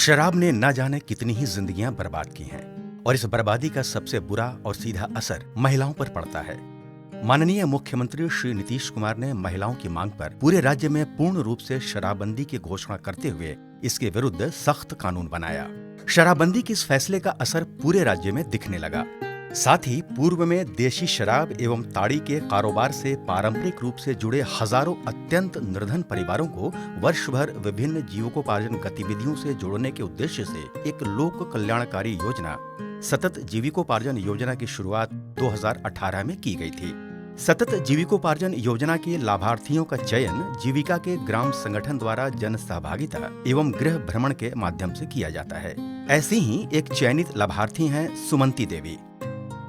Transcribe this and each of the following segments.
शराब ने न जाने कितनी ही जिंदगियां बर्बाद की हैं और इस बर्बादी का सबसे बुरा और सीधा असर महिलाओं पर पड़ता है। माननीय मुख्यमंत्री श्री नीतीश कुमार ने महिलाओं की मांग पर पूरे राज्य में पूर्ण रूप से शराबबंदी की घोषणा करते हुए इसके विरुद्ध सख्त कानून बनाया। शराबबंदी के इस फैसले का असर पूरे राज्य में दिखने लगा। साथ ही पूर्व में देशी शराब एवं ताड़ी के कारोबार से पारंपरिक रूप से जुड़े हजारों अत्यंत निर्धन परिवारों को वर्ष भर विभिन्न जीविकोपार्जन गतिविधियों से जोड़ने के उद्देश्य से एक लोक कल्याणकारी योजना सतत जीविकोपार्जन योजना की शुरुआत 2018 में की गई थी। सतत जीविकोपार्जन योजना के लाभार्थियों का चयन जीविका के ग्राम संगठन द्वारा जन सहभागिता एवं गृह भ्रमण के माध्यम से किया जाता है। ऐसी ही एक चयनित लाभार्थी हैं सुमंती देवी।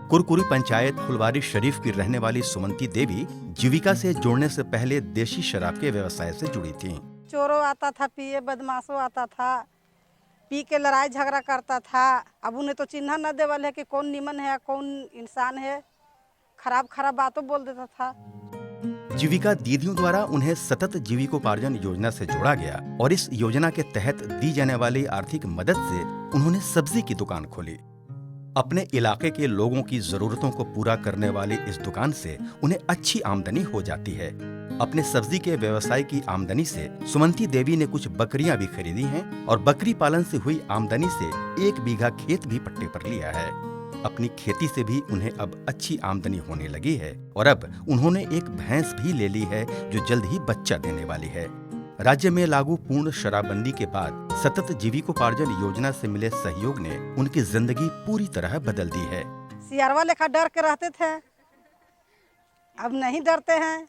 कुरकुरी पंचायत फुलवारी शरीफ की रहने वाली सुमंती देवी जीविका से जुड़ने से पहले देशी शराब के व्यवसाय से जुड़ी थीं। चोरों आता था पिए, बदमाशों आता था, पी के लड़ाई झगड़ा करता था। अब उन्हें तो चिन्ह न देवल है कि कौन निमन है कौन इंसान है, खराब खराब बातों बोल देता था। जीविका दीदियों द्वारा उन्हें सतत जीविकोपार्जन योजना से जोड़ा गया और इस योजना के तहत दी जाने वाली आर्थिक मदद से उन्होंने सब्जी की दुकान खोली। अपने इलाके के लोगों की जरूरतों को पूरा करने वाली इस दुकान से उन्हें अच्छी आमदनी हो जाती है। अपने सब्जी के व्यवसाय की आमदनी से सुमंती देवी ने कुछ बकरियां भी खरीदी हैं और बकरी पालन से हुई आमदनी से 1 बीघा खेत भी पट्टे पर लिया है। अपनी खेती से भी उन्हें अब अच्छी आमदनी होने लगी है और अब उन्होंने एक भैंस भी ले ली है जो जल्द ही बच्चा देने वाली है। राज्य में लागू पूर्ण शराबबंदी के बाद सतत जीविकोपार्जन योजना से मिले सहयोग ने उनकी जिंदगी पूरी तरह बदल दी है। सियारवा लेखा डर के रहते थे, अब नहीं डरते हैं।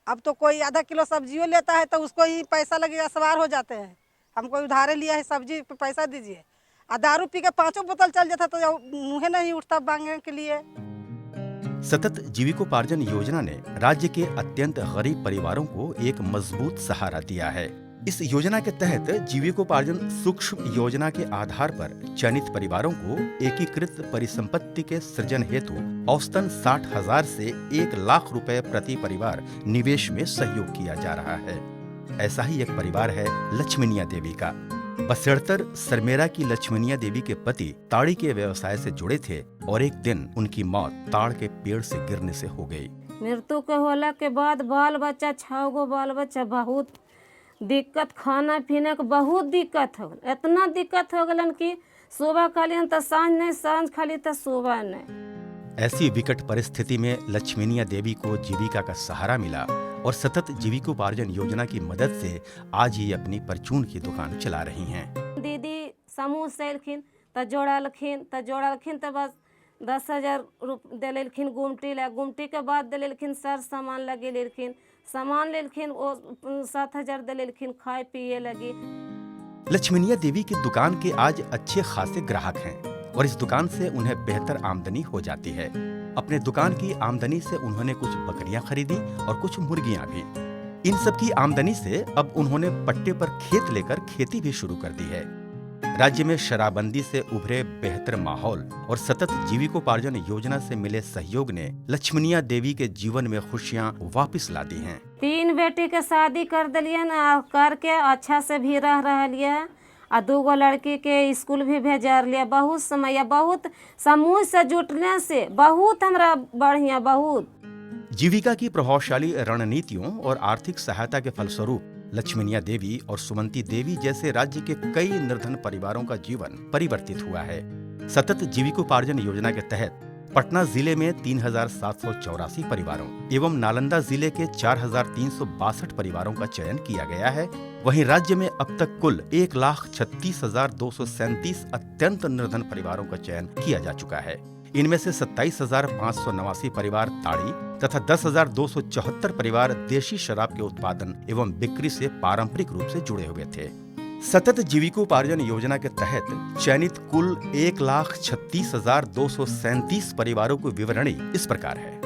अब तो कोई आधा किलो सब्जियों लेता है तो उसको ही पैसा लगेगा, सवार हो जाते हैं। हमको उधारे लिया है सब्जी पे पैसा दीजिए, और दारू पी के 5 बोतल चल जाता तो मुँह नहीं उठता मांगने के लिए। सतत जीविकोपार्जन योजना ने राज्य के अत्यंत गरीब परिवारों को एक मजबूत सहारा दिया है। इस योजना के तहत जीविकोपार्जन सूक्ष्म योजना के आधार पर चयनित परिवारों को एकीकृत परिसंपत्ति के सृजन हेतु औसतन 60,000 से 1 लाख रुपए प्रति परिवार निवेश में सहयोग किया जा रहा है। ऐसा ही एक परिवार है लक्ष्मीनिया देवी का। बसेड़तर सरमेरा की लक्ष्मीनिया देवी के पति ताड़ी के व्यवसाय से जुड़े थे और एक दिन उनकी मौत ताड़ के पेड़ से गिरने से हो गई। मृत्यु के होला के बाद बाल बच्चा 6 गो बाल बच्चा, बहुत दिक्कत, खाना पीने के बहुत दिक्कत हो गल। इतना दिक्कत हो गलन कि सुबह खाली तो सांझ नहीं, सांझ खाली तो सुबह नहीं। ऐसी विकट परिस्थिति में लक्ष्मीनिया देवी को जीविका का सहारा मिला और सतत जीविकोपार्जन योजना की मदद से आज ही अपनी परचून की दुकान चला रही हैं। दीदी समूह से अयलखिन तो जोड़लखिन तो बस 10,000 दे लेलखिन गुमटी के बाद दे लेलखिन सर सामान लगे लेलखिन, सामान लेलखिन वो 7,000 दे लेलखिन, खाए पिए लगी। लक्ष्मीनिया देवी की दुकान के आज अच्छे खासे ग्राहक हैं और इस दुकान से उन्हें बेहतर आमदनी हो जाती है। अपने दुकान की आमदनी से उन्होंने कुछ बकरियां खरीदी और कुछ मुर्गियां भी। इन सब की आमदनी से अब उन्होंने पट्टे पर खेत लेकर खेती भी शुरू कर दी है। राज्य में शराबबंदी से उभरे बेहतर माहौल और सतत जीविकोपार्जन योजना से मिले सहयोग ने लक्ष्मीनिया देवी के जीवन में खुशियां वापस ला दी हैं। 3 बेटी के शादी कर दिलियन, करके अच्छा से भी रह रहलिए, और 2 गो लड़की के स्कूल भी भेजा लिया। बहुत समय, बहुत समूह से जुटने से बहुत हमरा बढ़िया। बहुत जीविका की प्रभावशाली रणनीतियों और आर्थिक सहायता के फलस्वरूप लक्ष्मीनिया देवी और सुमंती देवी जैसे राज्य के कई निर्धन परिवारों का जीवन परिवर्तित हुआ है। सतत जीविकोपार्जन योजना के तहत पटना जिले में 3,784 परिवारों एवं नालंदा जिले के 4,362 परिवारों का चयन किया गया है। वहीं राज्य में अब तक कुल 1,36,237 अत्यंत निर्धन परिवारों का चयन किया जा चुका है। इनमें से 27,589 परिवार ताड़ी तथा 10,274 परिवार देशी शराब के उत्पादन एवं बिक्री से पारंपरिक रूप से जुड़े हुए थे। सतत जीविकोपार्जन योजना के तहत चयनित कुल 1,36,237 परिवारों की विवरणी इस प्रकार है।